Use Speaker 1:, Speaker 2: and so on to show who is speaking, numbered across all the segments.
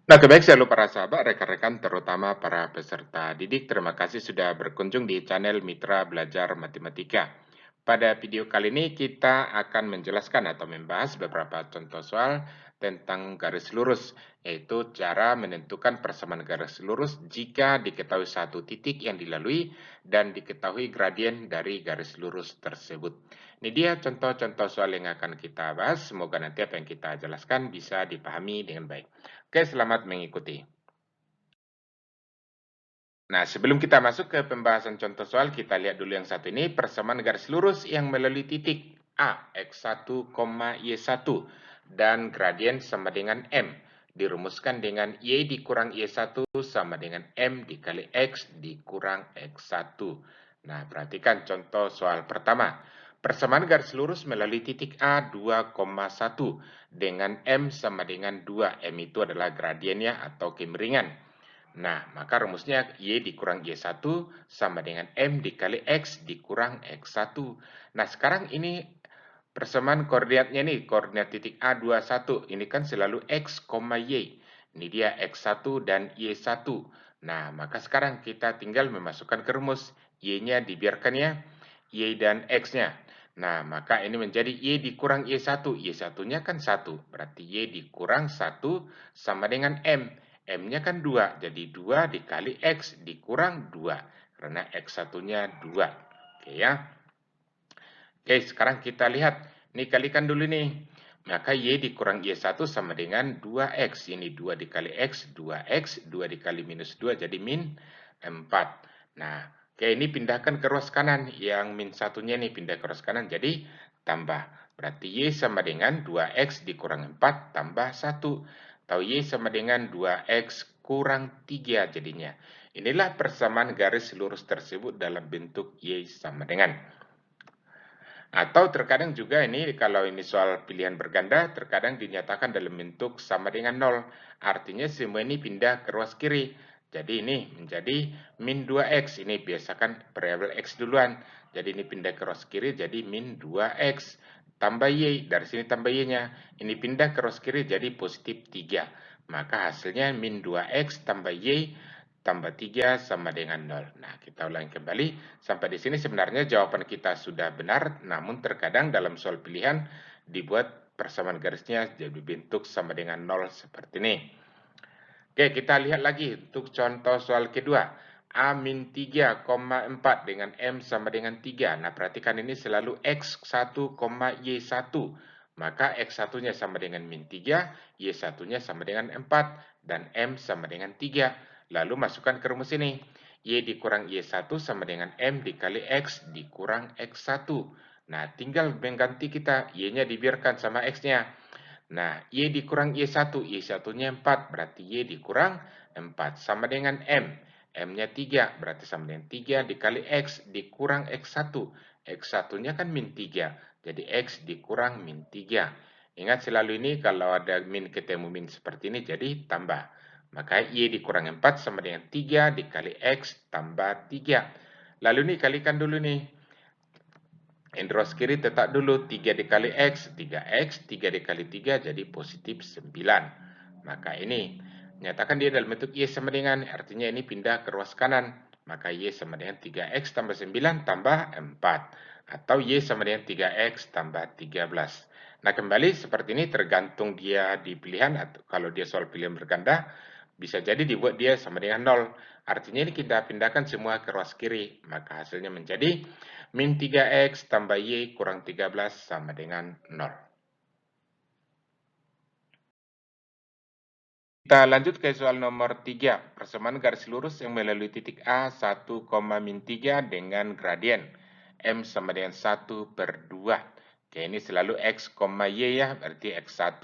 Speaker 1: Nah, baik selalu para sahabat, rekan-rekan, terutama para peserta didik. Terima kasih sudah berkunjung di channel Mitra Belajar Matematika. Pada video kali ini kita akan menjelaskan atau membahas beberapa contoh soal tentang garis lurus, yaitu cara menentukan persamaan garis lurus jika diketahui satu titik yang dilalui dan diketahui gradien dari garis lurus tersebut. Ini dia contoh-contoh soal yang akan kita bahas. Semoga nanti apa yang kita jelaskan bisa dipahami dengan baik. Oke, selamat mengikuti. Nah, sebelum kita masuk ke pembahasan contoh soal, kita lihat dulu yang satu ini, persamaan garis lurus yang melalui titik A, X1, Y1, dan gradien sama dengan M. Dirumuskan dengan Y dikurang Y1 sama dengan M dikali X dikurang X1. Nah, perhatikan contoh soal pertama. Persamaan garis lurus melalui titik A 2,1 dengan M sama dengan 2. M itu adalah gradiennya atau kemiringan. Nah, maka rumusnya Y dikurang Y1 sama dengan M dikali X dikurang X1. Nah, sekarang ini persamaan koordinatnya nih, koordinat titik A 21. Ini kan selalu X, Y. Ini dia X1 dan Y1. Nah, maka sekarang kita tinggal memasukkan ke rumus. Y-nya dibiarkan ya, Y dan X-nya. Nah, maka ini menjadi Y dikurang Y1. Y1-nya kan 1. Berarti Y dikurang 1 sama dengan M. M-nya kan 2, jadi 2 dikali X dikurang 2, karena X1-nya 2. Oke ya. Oke, sekarang kita lihat. Ini kalikan dulu nih. Maka Y dikurang Y1 sama dengan 2X. Ini 2 dikali X, 2X, 2 dikali minus 2, jadi min 4. Nah, oke ini pindahkan ke ruas kanan. Yang min satunya nih pindah ke ruas kanan, jadi tambah. Berarti Y sama dengan 2X dikurang 4 tambah 1. Atau Y sama dengan 2X kurang 3 jadinya. Inilah persamaan garis lurus tersebut dalam bentuk Y sama dengan. Atau terkadang juga ini kalau ini soal pilihan berganda, terkadang dinyatakan dalam bentuk sama dengan 0. Artinya semua ini pindah ke ruas kiri. Jadi ini menjadi min 2x. Ini biasakan variabel x duluan. Jadi ini pindah ke ruas kiri jadi min 2x. Tambah y, dari sini tambah y-nya. Ini pindah ke ruas kiri jadi positif 3. Maka hasilnya min 2x tambah y tambah 3 sama dengan 0. Nah, kita ulangi kembali. Sampai di sini sebenarnya jawaban kita sudah benar, namun terkadang dalam soal pilihan dibuat persamaan garisnya jadi bentuk sama dengan 0 seperti ini. Oke, kita lihat lagi untuk contoh soal kedua. A min 3,4 dengan M sama dengan 3. Nah, perhatikan ini selalu X1, Y1. Maka X1-nya sama dengan min 3, Y1-nya sama dengan 4, dan M sama dengan 3. Lalu masukkan ke rumus ini. Y dikurang Y1 sama dengan M dikali X dikurang X1. Nah, tinggal mengganti kita. Y-nya dibiarkan sama X-nya. Nah, Y dikurang Y1. Y1-nya 4, berarti Y dikurang 4. Sama dengan M. M-nya 3, berarti sama dengan 3 dikali X dikurang X1. X1-nya kan min 3, jadi X dikurang min 3. Ingat selalu ini kalau ada min ketemu min seperti ini, jadi tambah. Maka Y dikurang 4 sama dengan 3 dikali X tambah 3. Lalu nih kalikan dulu nih. Endros kiri tetap dulu. 3 dikali X, 3X, 3 dikali 3 jadi positif 9. Maka ini, nyatakan dia dalam bentuk Y sama dengan, artinya ini pindah ke ruas kanan. Maka Y sama dengan 3X tambah 9 tambah 4. Atau Y sama dengan 3X tambah 13. Nah kembali seperti ini tergantung dia di pilihan, atau kalau dia soal pilihan berganda, bisa jadi dibuat dia sama dengan 0. Artinya ini kita pindahkan semua ke ruas kiri. Maka hasilnya menjadi min 3X tambah Y kurang 13 sama dengan 0. Kita lanjut ke soal nomor 3. Persamaan garis lurus yang melalui titik A 1, min 3 dengan gradien M sama dengan 1 per 2. Oke, ini selalu X, Y ya, berarti X1,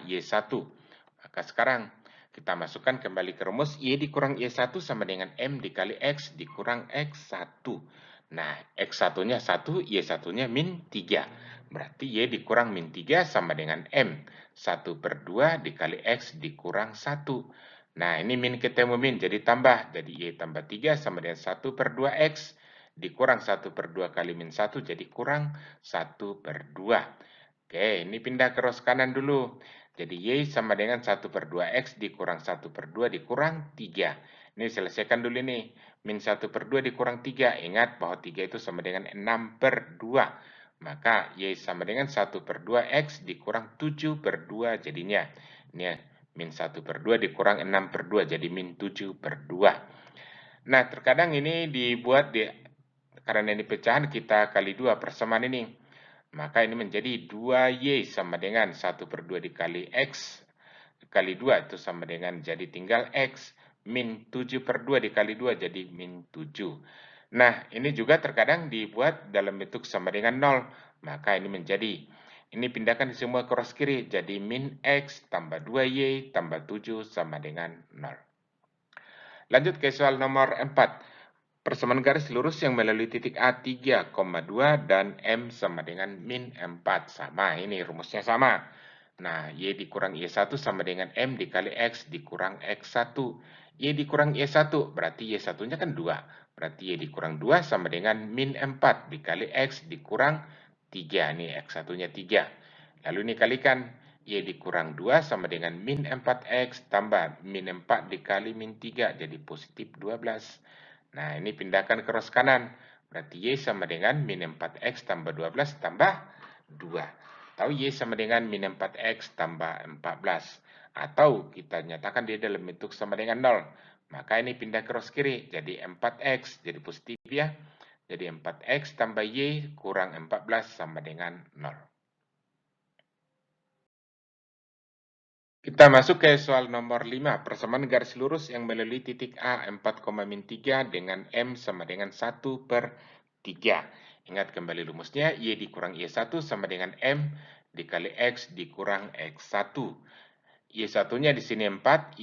Speaker 1: Y1. Maka sekarang kita masukkan kembali ke rumus Y dikurang Y1 sama dengan M dikali X dikurang X1. Nah, X1-nya 1, Y1-nya min 3. Berarti Y dikurang min 3 sama dengan M. 1 per 2 dikali X dikurang 1. Nah, ini min ketemu min, jadi tambah. Jadi Y tambah 3 sama dengan 1 per 2X. Dikurang 1 per 2 kali min 1, jadi kurang 1 per 2. Oke, ini pindah ke ruas kanan dulu. Jadi Y sama dengan 1/2X dikurang 1/2 dikurang 3. Ini selesaikan dulu nih. Min 1/2 dikurang 3. Ingat bahwa 3 itu sama dengan 6/2. Maka Y sama dengan 1/2X dikurang 7/2 jadinya. Ini ya, min 1/2 dikurang 6/2 jadi min 7/2. Nah, terkadang ini dibuat karena ini pecahan kita kali 2 persamaan ini. Maka ini menjadi 2Y sama dengan 1/2 dikali X kali 2 itu sama dengan jadi tinggal X. Min 7/2 dikali 2 jadi min 7. Nah, ini juga terkadang dibuat dalam bentuk sama dengan 0. Maka ini menjadi, ini pindahkan semua ke cross kiri. Jadi min X tambah 2Y tambah 7 sama dengan 0. Lanjut ke soal nomor 4. Persamaan garis lurus yang melalui titik A 3,2 dan M sama dengan min 4. Sama, ini rumusnya sama. Nah, Y dikurang Y1 sama dengan M dikali X dikurang X1. Y dikurang Y1, berarti Y1-nya kan 2. Berarti Y dikurang 2 sama dengan min 4 dikali X dikurang 3. Ini X1-nya 3. Lalu ini kalikan. Y dikurang 2 sama dengan min 4X tambah min 4 dikali min 3. Jadi positif 12. Nah, ini pindahkan ke cross kanan. Berarti Y sama dengan min 4X tambah 12 tambah 2. Atau Y sama dengan min 4X tambah 14. Atau kita nyatakan dia dalam bentuk sama dengan 0. Maka ini pindah ke cross kiri. Jadi 4X. Jadi positif ya. Jadi 4X tambah Y kurang 14 sama dengan 0. Kita masuk ke soal nomor 5. Persamaan garis lurus yang melalui titik A 4,3 dengan M sama dengan 1/3. Ingat kembali rumusnya, Y dikurang Y1 sama dengan M dikali X dikurang X1. Y1-nya di sini 4,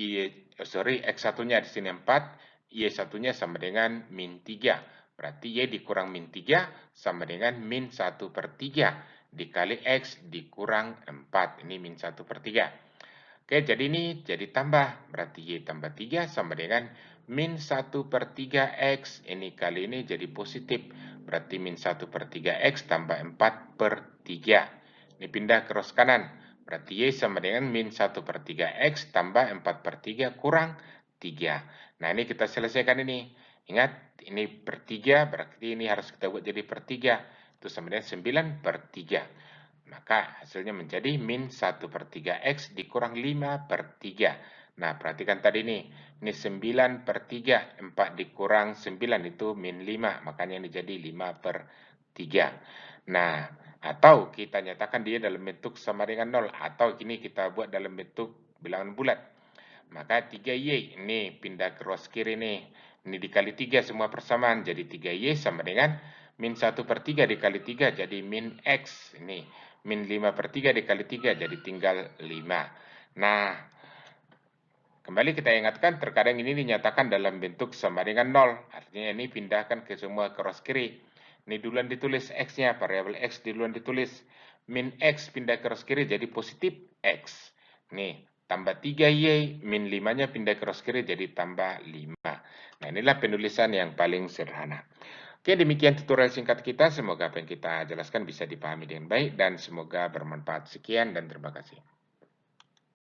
Speaker 1: X1-nya di sini 4, Y1-nya sama dengan min 3. Berarti Y dikurang min 3 sama dengan min 1/3 dikali X dikurang 4. Ini min 1/3. Oke, jadi ini jadi tambah. Berarti Y tambah 3 sama dengan min 1/3X. Ini kali ini jadi positif. Berarti min 1/3X tambah 4/3. Ini pindah ke cross kanan. Berarti Y sama dengan min 1/3X tambah 4/3 kurang 3. Nah, ini kita selesaikan ini. Ingat, ini per 3, berarti ini harus kita buat jadi per 3. Itu sama dengan 9/3. Maka hasilnya menjadi min 1/3X dikurang 5/3. Nah, perhatikan tadi nih. Ini 9/3. 4 dikurang 9 itu min 5. Makanya ini jadi 5/3. Nah, atau kita nyatakan dia dalam bentuk sama dengan 0. Atau ini kita buat dalam bentuk bilangan bulat. Maka 3Y. Ini pindah ke cross kiri nih. Ini dikali 3 semua persamaan. Jadi 3Y sama dengan min 1/3 dikali 3 jadi min X. Ini min 5/3 dikali 3 jadi tinggal 5. Nah, kembali kita ingatkan terkadang ini dinyatakan dalam bentuk sama dengan 0. Artinya ini pindahkan ke semua cross kiri. Ini duluan ditulis X-nya, variabel X duluan ditulis. Min X pindah ke cross kiri jadi positif X. Nih, tambah 3Y, min 5-nya pindah ke cross kiri jadi tambah 5. Nah, inilah penulisan yang paling sederhana. Oke, demikian tutorial singkat kita. Semoga apa yang kita jelaskan bisa dipahami dengan baik dan semoga bermanfaat. Sekian dan terima kasih.